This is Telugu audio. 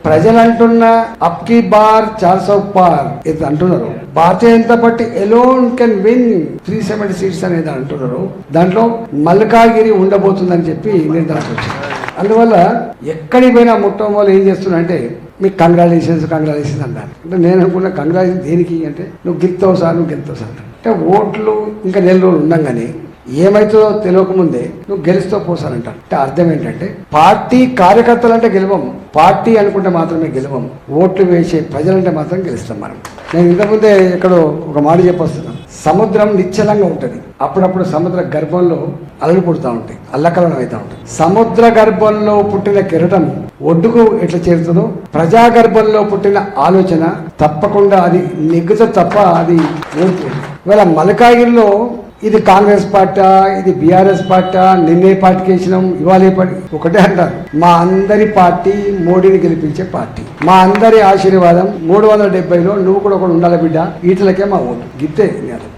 ప్రజలు అంటున్న అప్ కి బార్ 400 పార్ ఇది అంటున్నారు. Bharatiya Janata Party alone can win 370 seats అనేది అంటున్నారు. దాంట్లో మల్కాగిరి ఉండబోతుందని చెప్పి నిర్ధారణ వచ్చింది. అందువల్ల ఎక్కడికి పోయినా మొట్టమొదటి ఏం చేస్తున్నా అంటే మీకు కంగ్రాచులేషన్స్ అంటారు. అంటే నేను అనుకున్న కంగ్రాచులేషన్ దేనికి అంటే నువ్వు గెలుతావు సార్ అంటే ఓట్లు ఇంకా నెల రోజులు ఉండంగానే ఏమైతుందో తెలియకముందే నువ్వు గెలుస్తావు పోసానంట. అంటే అర్థం ఏంటంటే పార్టీ కార్యకర్తలు అంటే గెలవం, పార్టీ అనుకుంటే మాత్రమే గెలవం, ఓట్లు వేసే ప్రజలంటే మాత్రం గెలుస్తాం మనం. నేను ఇంతకుముందే ఎక్కడో ఒక మాట చెప్పొస్తున్నాను. సముద్రం నిశ్చలంగా ఉంటుంది, అప్పుడప్పుడు సముద్ర గర్భంలో అలలు పుడుతూ ఉంటాయి, అల్లకలనం అవుతూ ఉంటుంది. సముద్ర గర్భంలో పుట్టిన కిరటం ఒడ్డుకు ఎట్లా చేరుతుందో ప్రజా గర్భంలో పుట్టిన ఆలోచన తప్పకుండా అది నెగ్గుతో తప్ప అది ఓడుతుంది. ఇవాళ మల్కాగిరిలో ఇది కాంగ్రెస్ పార్టీ, ఇది బీఆర్ఎస్ పార్టీ, నిన్నే పార్టీకి వేసినాం ఇవాళ పార్టీ ఒకటే అంటారు. మా అందరి పార్టీ మోడీని గెలిపించే పార్టీ, మా అందరి ఆశీర్వాదం 370లో నువ్వు కూడా ఒకడు ఉండాలి బిడ్డ, వీటిలకే మా ఓటు గిట్టే.